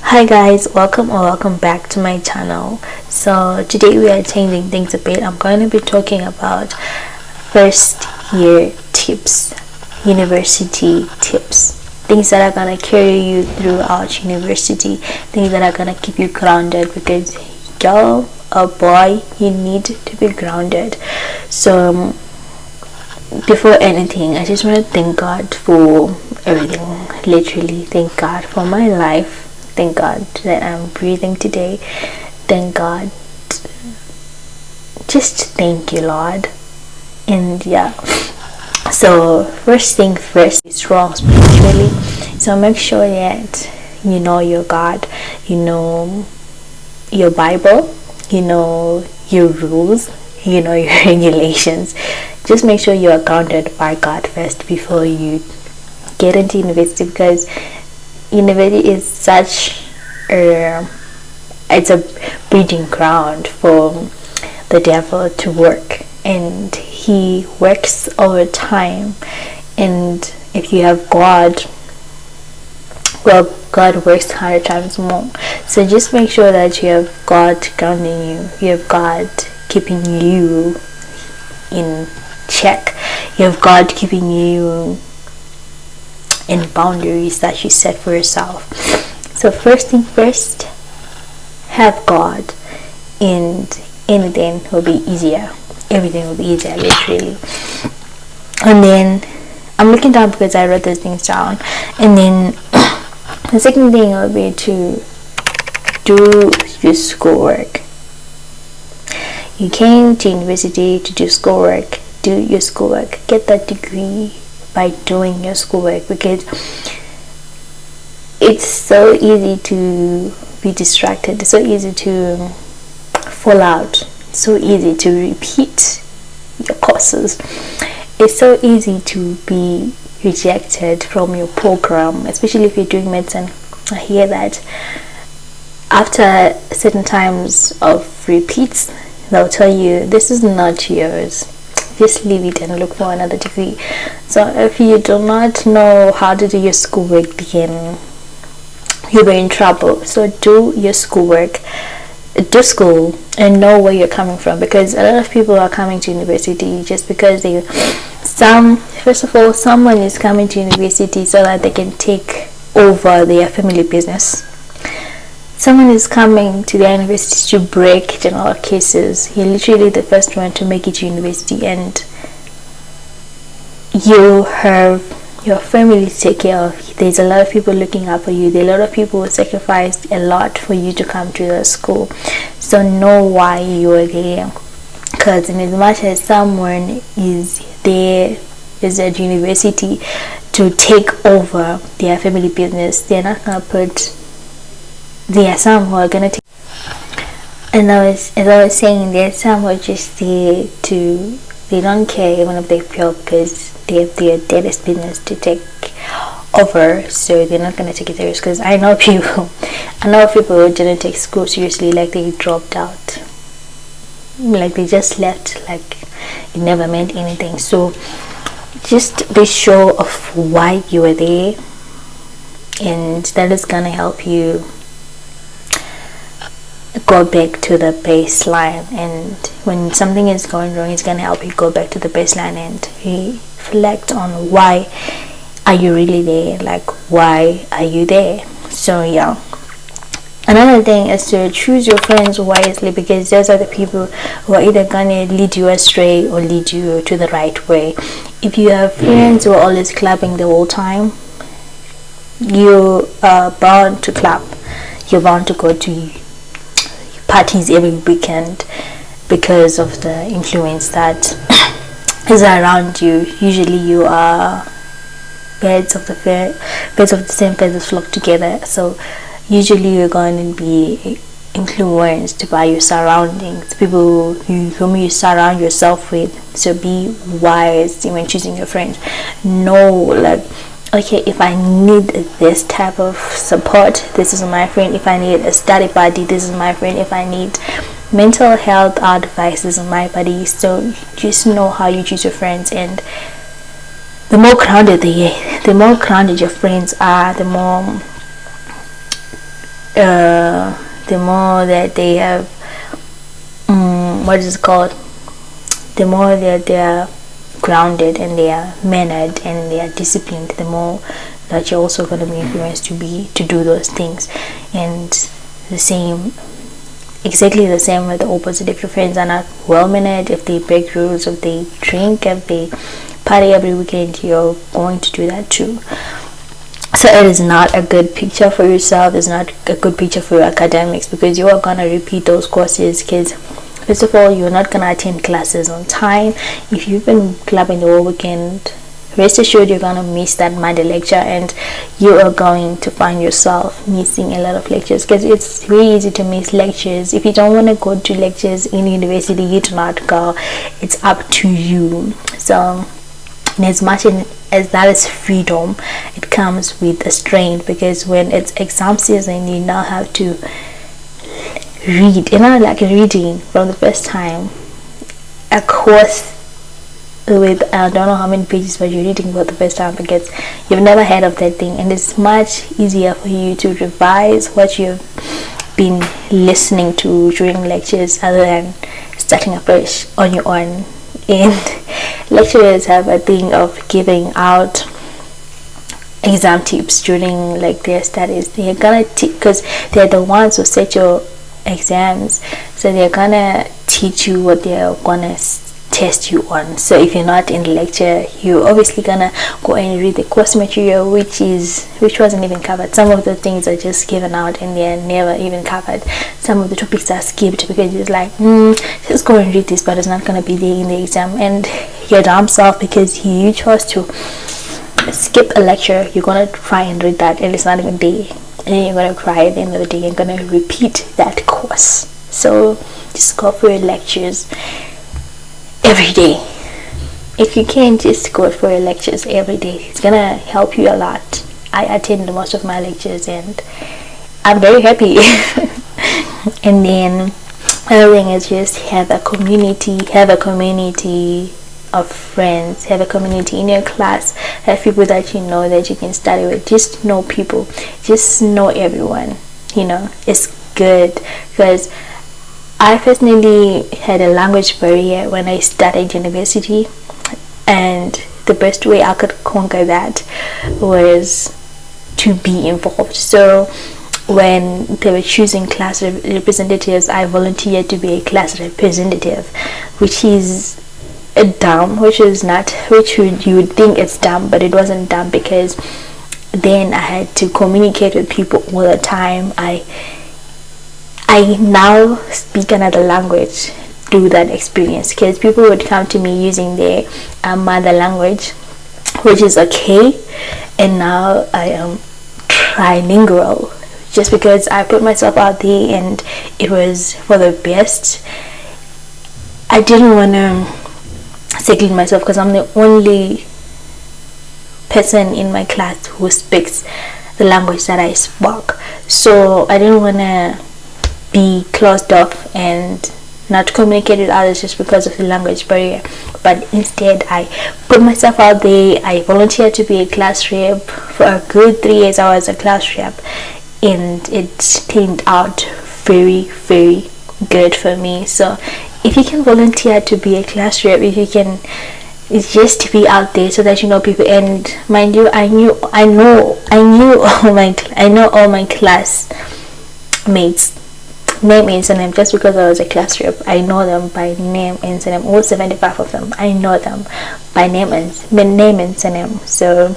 Hi guys, welcome or welcome back to my channel. So today we are changing things a bit. I'm going to be talking about first year tips, university tips, things that are going to carry you throughout university, things that are going to keep you grounded, because girl or boy, you need to be grounded. So before anything, I just want to thank God for everything. Literally thank God for my life. Thank God that I'm breathing today. Thank God. Just thank you, Lord. And yeah, so first thing first, is strong spiritually. So make sure that you know your God, you know your Bible, you know your rules, you know your regulations. Just make sure you are grounded by God first before you get into university, because university is such it's a breeding ground for the devil to work, and he works over time. And if you have God, well, God works 100 times more. So just make sure that you have God grounding you, you have God keeping you in check, you have God keeping you and boundaries that you set for yourself. So first thing first, have God, and anything will be easier. Everything will be easier, literally. And then I'm looking down because I wrote those things down. And then the second thing will be to do your schoolwork. You came to university to do schoolwork. Do your schoolwork. Get that degree by doing your schoolwork, because it's so easy to be distracted, it's so easy to fall out, it's so easy to repeat your courses, it's so easy to be rejected from your program, especially if you're doing medicine. I hear that after certain times of repeats, they'll tell you this is not yours, just leave it and look for another degree. So if you do not know how to do your schoolwork, then you're in trouble. So do your schoolwork, do school, and know where you're coming from, because a lot of people are coming to university just because first of all, someone is coming to university so that they can take over their family business. Someone is coming to the university to break general cases. You're literally the first one to make it to university, and you have your family to take care of. There's a lot of people looking out for you. There are a lot of people who sacrificed a lot for you to come to the school. So know why you are there, because in as much as someone is there, is at university to take over their family business, they're not gonna put. There are some who are gonna take, and as I was saying, there are some who are just there to, they don't care even if they fail, because they have their deadest business to take over, so they're not gonna take it serious. Because I know people who didn't take school seriously, like they dropped out, like they just left, like it never meant anything. So just be sure of why you are there, and that is gonna help you go back to the baseline. And when something is going wrong, it's going to help you go back to the baseline and reflect on why are you really there, like why are you there. So yeah, another thing is to choose your friends wisely, because those are the people who are either going to lead you astray or lead you to the right way. If you have friends who are always clapping the whole time, you are bound to clap, you're bound to go to parties every weekend, because of the influence that is around you. Usually you are birds of the same feathers flock together, so usually you're going to be influenced by your surroundings, people whom you surround yourself with. So be wise when choosing your friends. Know, like, okay, if I need this type of support, this is my friend. If I need a study buddy, this is my friend. If I need mental health advice, this is my buddy. So just know how you choose your friends, and the more grounded your friends are, the more the more that they have, what is it called, the more that they are grounded and they are mannered and they are disciplined, the more that you're also going to be influenced to do those things. And exactly the same with the opposite. If your friends are not well mannered, if they break rules, if they drink, if they party every weekend, you're going to do that too. So it is not a good picture for yourself. It's not a good picture for your academics, because you are going to repeat those courses. Because first of all, you're not going to attend classes on time. If you've been clubbing the whole weekend, rest assured you're going to miss that Monday lecture, and you are going to find yourself missing a lot of lectures, because it's really easy to miss lectures. If you don't want to go to lectures in university, you do not go. It's up to you. So as much as that is freedom, it comes with a strain, because when it's exam season, you now have to read, like reading from the first time a course with I don't know how many pages, but you're reading for the first time because you've never heard of that thing. And it's much easier for you to revise what you've been listening to during lectures, other than starting afresh on your own. And lecturers have a thing of giving out exam tips during like their studies. They're gonna because they're the ones who set your exams, so they're gonna teach you what they're gonna test you on. So if you're not in the lecture, you're obviously gonna go and read the course material, which wasn't even covered. Some of the things are just given out and they're never even covered. Some of the topics are skipped because it's like, just go and read this, but it's not gonna be there in the exam. And your dumb self, because you chose to skip a lecture, you're gonna try and read that and it's not even there, and then you're gonna cry at the end of the day. You're gonna repeat that course. So just go for your lectures every day. If you can, just go for your lectures every day. It's gonna help you a lot. I attend most of my lectures and I'm very happy. And then another thing is just have a community of friends, have a community in your class, have people that you know that you can study with. Just know people, just know everyone, it's good. Because I personally had a language barrier when I started university, and the best way I could conquer that was to be involved. So when they were choosing class representatives, I volunteered to be a class representative, which is you would think it's dumb, but it wasn't dumb, because then I had to communicate with people all the time. I now speak another language through that experience, because people would come to me using their mother language, which is okay, and now I am trilingual just because I put myself out there and it was for the best. I didn't want to seclude myself because I'm the only person in my class who speaks the language that I spoke, so I didn't want to be closed off and not communicate with others just because of the language barrier. But instead, I put myself out there. I volunteered to be a class rep. For a good 3 years I was a class rep, and it turned out very, very good for me. So if you can volunteer to be a class rep, if you can, it's just to be out there so that you know people. And mind you, I know all my classmates name and surname. Just because I was a class rep, I know them by name and surname. All 75 of them, I know them by name and surname. So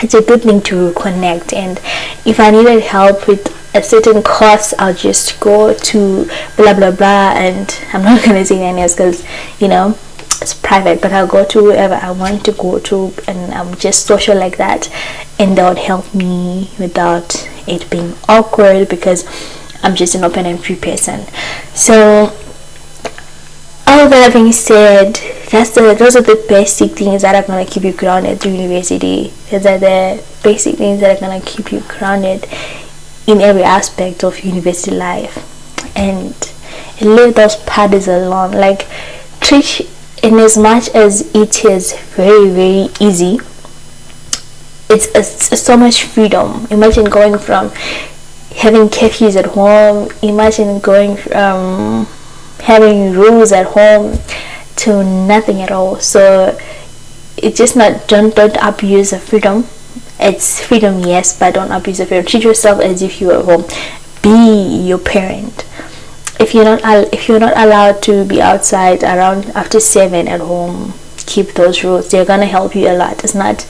it's a good thing to connect. And if I needed help with a certain course, I'll just go to blah blah blah, and I'm not gonna say any names because it's private, but I'll go to whoever I want to go to, and I'm just social like that, and that would help me without it being awkward, because I'm just an open and free person. So all that being said, those are the basic things that are going to keep you grounded through university. Those are the basic things that are going to keep you grounded in every aspect of university life. And leave those parties alone. Like, treat, in as much as it is very, very easy, it's so much freedom. Imagine going from having curfews at home. Imagine going having rules at home to nothing at all. So it's just not, don't abuse the freedom. It's freedom, yes, but don't abuse the freedom. Treat yourself as if you were home. Be your parent. If you're not allowed to be outside around after 7 at home, keep those rules. They're gonna help you a lot. It's not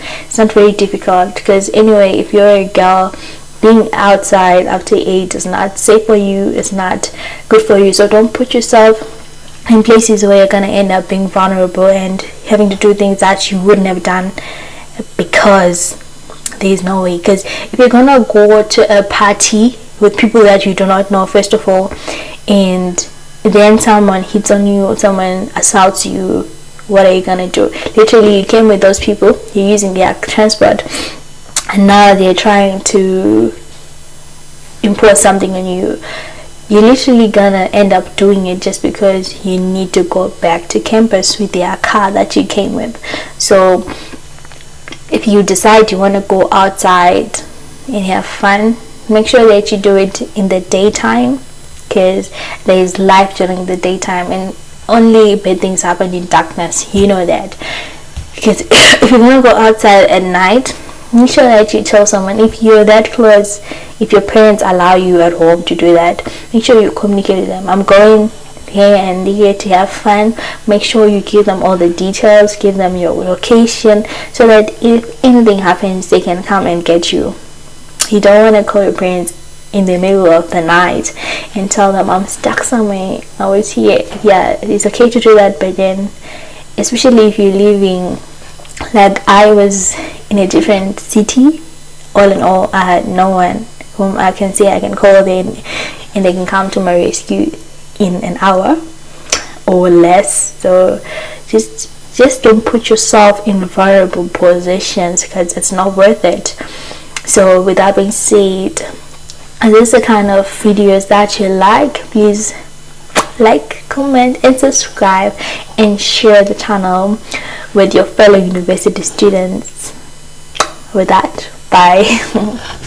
very difficult, because anyway, if you're a girl, being outside after 8 is not safe for you. It's not good for you. So don't put yourself in places where you're gonna end up being vulnerable and having to do things that you wouldn't have done, because there's no way. Because if you're gonna go to a party with people that you do not know, first of all, and then someone hits on you or someone assaults you, what are you gonna do? Literally, you came with those people, you're using their transport, and now they're trying to impose something on you. You're literally gonna end up doing it just because you need to go back to campus with their car that you came with. So if you decide you want to go outside and have fun, make sure that you do it in the daytime, because there is life during the daytime, and only bad things happen in darkness. You know that. Because if you want to go outside at night, make sure that you tell someone. If you're that close, if your parents allow you at home to do that, make sure you communicate with them. I'm going here and here to have fun. Make sure you give them all the details, give them your location, so that if anything happens, they can come and get you. You don't want to call your parents in the middle of the night and tell them, I'm stuck somewhere, I was here. Yeah, it's okay to do that, but then especially if you're living, like I was in a different city, all in all, I had no one whom I can say I can call them and they can come to my rescue in an hour or less. So just don't put yourself in vulnerable positions, because it's not worth it. So with that being said, is this the kind of videos that you like? Please like, comment and subscribe, and share the channel with your fellow university students. With that, bye.